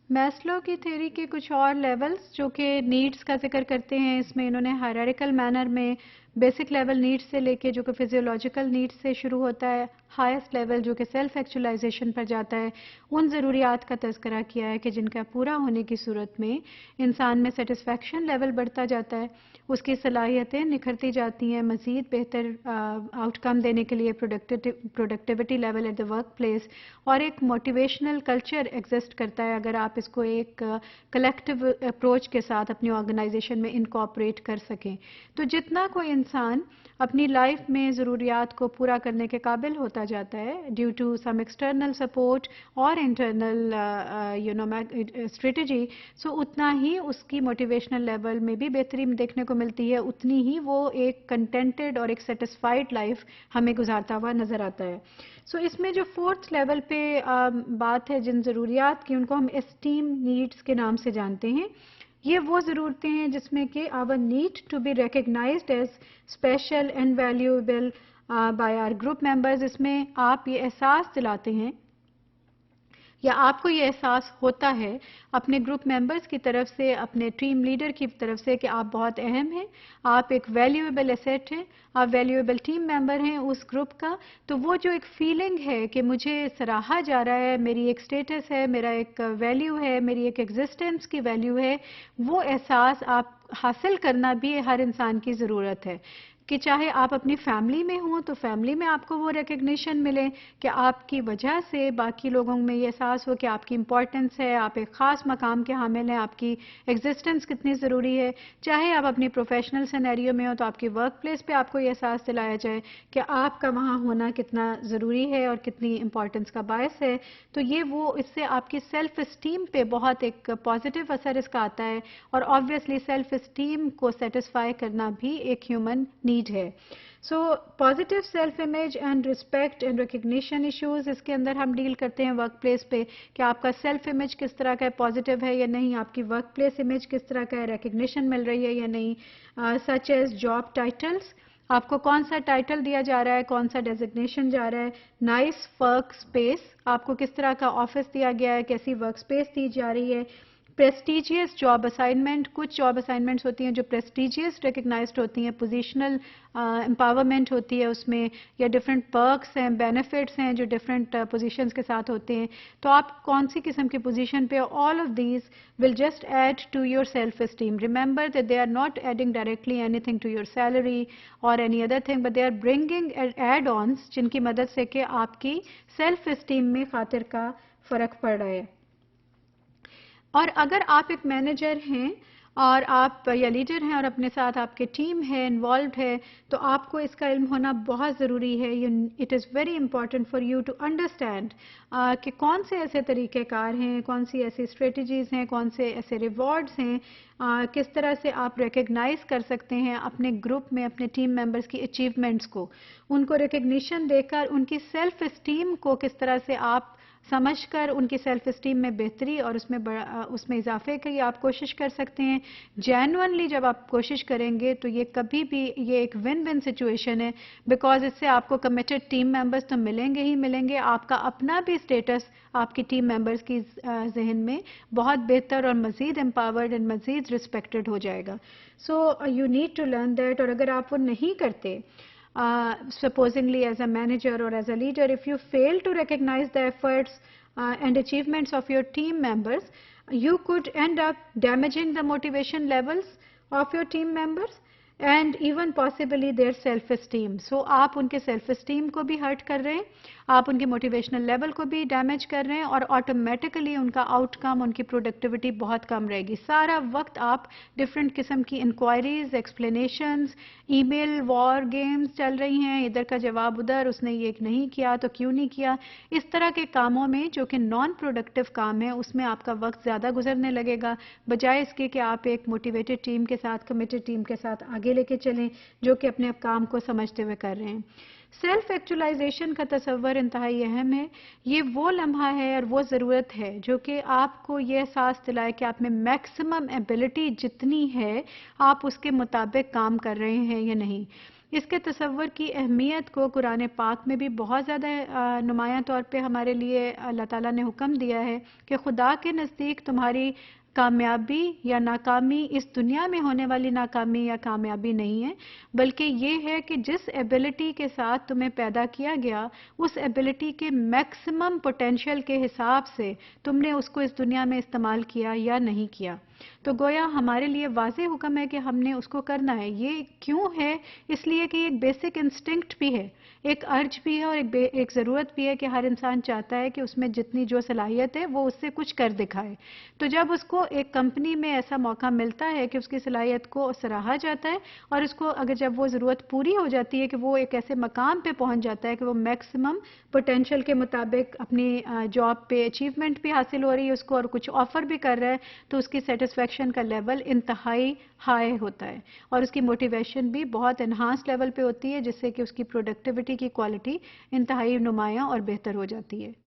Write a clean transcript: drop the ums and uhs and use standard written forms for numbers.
Maslow کی theory کے کچھ اور لیولز جو کہ نیڈز کا ذکر کرتے ہیں، اس میں انہوں نے ہائرارکل مینر میں بیسک لیول نیڈز سے لے کے جو کہ فزیولوجیکل نیڈز سے شروع ہوتا ہے، ہائیسٹ لیول جو کہ سیلف ایکچولائزیشن پر جاتا ہے، ان ضروریات کا تذکرہ کیا ہے کہ جن کا پورا ہونے کی صورت میں انسان میں سیٹسفیکشن لیول بڑھتا جاتا ہے، اس کی صلاحیتیں نکھرتی جاتی ہیں، مزید بہتر آؤٹ کم دینے کے لیے productivity level at the workplace, اور ایک موٹیویشنل کلچر ایگزسٹ کرتا ہے اگر آپ اس کو ایک کلیکٹیو اپروچ کے ساتھ اپنی آرگنائزیشن میں انکارپوریٹ کر سکیں۔ تو جتنا کوئی انسان اپنی لائف میں ضروریات کو پورا کرنے کے قابل ہوتا جاتا ہے due to some external support اور انٹرنل اسٹریٹجی، سو اتنا ہی اس کی موٹیویشنل لیول میں بھی بہتری دیکھنے کو ملتی ہے، اتنی ہی وہ ایک کنٹینٹڈ اور ایک سیٹسفائیڈ لائف ہمیں گزارتا ہوا نظر آتا ہے۔ سو اس میں جو فورتھ لیول پہ بات ہے جن ضروریات کی، ان کو ہم اسٹیم نیڈس کے نام سے جانتے ہیں۔ یہ وہ ضرورتیں ہیں جس میں کہ our need to be recognized as special and valuable by our group members، اس میں آپ یہ احساس دلاتے ہیں یا آپ کو یہ احساس ہوتا ہے اپنے گروپ ممبرز کی طرف سے، اپنے ٹیم لیڈر کی طرف سے کہ آپ بہت اہم ہیں، آپ ایک ویلیویبل ایسیٹ ہیں، آپ ویلیویبل ٹیم ممبر ہیں اس گروپ کا۔ تو وہ جو ایک فیلنگ ہے کہ مجھے سراہا جا رہا ہے، میری ایک سٹیٹس ہے، میرا ایک ویلیو ہے، میری ایک ایگزسٹنس کی ویلیو ہے، وہ احساس آپ حاصل کرنا بھی ہر انسان کی ضرورت ہے کہ چاہے آپ اپنی فیملی میں ہوں تو فیملی میں آپ کو وہ ریکگنیشن ملے کہ آپ کی وجہ سے باقی لوگوں میں یہ احساس ہو کہ آپ کی امپورٹنس ہے، آپ ایک خاص مقام کے حامل ہیں، آپ کی ایگزسٹنس کتنی ضروری ہے۔ چاہے آپ اپنی پروفیشنل سینیریو میں ہو تو آپ کی ورک پلیس پہ آپ کو یہ احساس دلایا جائے کہ آپ کا وہاں ہونا کتنا ضروری ہے اور کتنی امپورٹنس کا باعث ہے۔ تو یہ وہ اس سے آپ کی سیلف اسٹیم پہ بہت ایک پازیٹیو اثر اس کا آتا ہے، اور آبویسلی سیلف اسٹیم کو سیٹسفائی کرنا بھی ایک ہیومن نیڈ ہے۔ So positive self image and respect and recognition issues, اس کے اندر ہم ڈیل کرتے ہیں ورک پلیس پہ کہ آپ کا سیلف امیج کس طرح کا ہے، پازیٹیو ہے یا نہیں، آپ کی ورک پلیس امیج کس طرح کا ہے، ریکگنیشن مل رہی ہے یا نہیں، سچ ایز جاب ٹائٹلز، آپ کو کون سا ٹائٹل دیا جا رہا ہے، کون سا ڈیزگنیشن جا رہا ہے، نائس ورک اسپیس، آپ کو کس طرح کا آفس دیا گیا ہے، کیسی ورک اسپیس دی جا رہی ہے، پریسٹیجیس جاب اسائنمنٹ، کچھ جاب اسائنمنٹس ہوتی ہیں جو پریسٹیجیس ریکگنائزڈ ہوتی ہیں، پوزیشنل امپاورمنٹ ہوتی ہے اس میں، یا ڈفرینٹ پرکس ہیں، بینیفٹس ہیں جو ڈفرینٹ پوزیشنز کے ساتھ ہوتے ہیں، تو آپ کون سی قسم کی پوزیشن پہ، all of these will just add to yourself esteem. Remember that they are not adding directly anything to your salary اور any other thing, but they are bringing add ons جن کی مدد سے کہ آپ کی self esteem میں خاطر کا فرق پڑ رہا ہے۔ اور اگر آپ ایک مینیجر ہیں اور آپ یا لیڈر ہیں اور اپنے ساتھ آپ کے ٹیم ہے انوالوڈ ہے، تو آپ کو اس کا علم ہونا بہت ضروری ہے۔ It is very important for you to understand کہ کون سے ایسے طریقہ کار ہیں، کون سی ایسی اسٹریٹجیز ہیں، کون سے ایسے ریوارڈز ہیں، کس طرح سے آپ ریکگنائز کر سکتے ہیں اپنے گروپ میں اپنے ٹیم ممبرز کی اچیومنٹس کو، ان کو ریکگنیشن دے کر ان کی سیلف اسٹیم کو کس طرح سے آپ سمجھ کر ان کی سیلف اسٹیم میں بہتری اور اس میں اضافے کی آپ کوشش کر سکتے ہیں۔ جینوئنلی جب آپ کوشش کریں گے تو یہ کبھی بھی یہ ایک ون ون سچویشن ہے، بیکاز اس سے آپ کو کمیٹڈ ٹیم ممبرز تو ملیں گے ہی ملیں گے، آپ کا اپنا بھی اسٹیٹس آپ کی ٹیم ممبرز کی ذہن میں بہت بہتر اور مزید امپاورڈ اینڈ مزید ریسپیکٹڈ ہو جائے گا۔ So you need to learn that, اور اگر آپ وہ نہیں کرتے supposingly as a manager or as a leader, if you fail to recognize the efforts and achievements of your team members, you could end up damaging the motivation levels of your team members and even possibly their self esteem. So آپ ان کے self esteem کو بھی hurt کر رہے ہیں، آپ ان کے motivational level کو بھی ڈیمیج کر رہے ہیں، اور آٹومیٹیکلی ان کا آؤٹ کم، ان کی پروڈکٹیوٹی بہت کم رہے گی۔ سارا وقت آپ ڈفرینٹ قسم کی انکوائریز، ایکسپلینیشنز، ای میل وار گیمز چل رہی ہیں، ادھر کا جواب ادھر، اس نے یہ نہیں کیا تو کیوں نہیں کیا، اس طرح کے کاموں میں جو کہ نان پروڈکٹیو کام ہے اس میں آپ کا وقت زیادہ گزرنے لگے گا، بجائے اس کے کہ آپ ایک موٹیویٹڈ ٹیم کے ساتھ، کمیٹڈ ٹیم کے ساتھ آگے لے کے چلیں جو کہ اپنے کام کو سمجھتے ہوئے کر رہے ہیں۔ سیلف ایکچولائزیشن کا تصور انتہائی اہم ہے۔ یہ وہ لمحہ ہے اور وہ ضرورت ہے جو کہ آپ کو یہ احساس دلائے کہ آپ میں میکسیمم ایبلٹی جتنی ہے آپ اس کے مطابق کام کر رہے ہیں یا نہیں۔ اس کے تصور کی اہمیت کو قرآن پاک میں بھی بہت زیادہ نمایاں طور پہ ہمارے لیے اللہ تعالیٰ نے حکم دیا ہے کہ خدا کے نزدیک تمہاری کامیابی یا ناکامی اس دنیا میں ہونے والی ناکامی یا کامیابی نہیں ہے، بلکہ یہ ہے کہ جس ایبلٹی کے ساتھ تمہیں پیدا کیا گیا اس ایبلٹی کے میکسیمم پوٹینشیل کے حساب سے تم نے اس کو اس دنیا میں استعمال کیا یا نہیں کیا۔ تو گویا ہمارے لیے واضح حکم ہے کہ ہم نے اس کو کرنا ہے۔ یہ کیوں ہے؟ اس لیے کہ یہ ایک بیسک انسٹنکٹ بھی ہے، ایک ارج بھی ہے اور ایک ضرورت بھی ہے کہ ہر انسان چاہتا ہے کہ اس میں جتنی جو صلاحیت ہے وہ اس سے کچھ کر دکھائے۔ تو جب اس کو ایک کمپنی میں ایسا موقع ملتا ہے کہ اس کی صلاحیت کو سراہا جاتا ہے اور اس کو اگر جب وہ ضرورت پوری ہو جاتی ہے کہ وہ ایک ایسے مقام پہ پہنچ جاتا ہے کہ وہ میکسیمم پوٹینشیل کے مطابق اپنی جاب پہ اچیومنٹ بھی حاصل ہو رہی ہے اس کو اور کچھ آفر بھی کر رہا ہے، تو اس کی سیٹسفیکشن کا لیول انتہائی ہائی ہوتا ہے اور اس کی موٹیویشن بھی بہت انہانس لیول پہ ہوتی ہے، جس سے کہ اس کی پروڈکٹیوٹی کی کوالٹی انتہائی نمایاں اور بہتر ہو جاتی ہے۔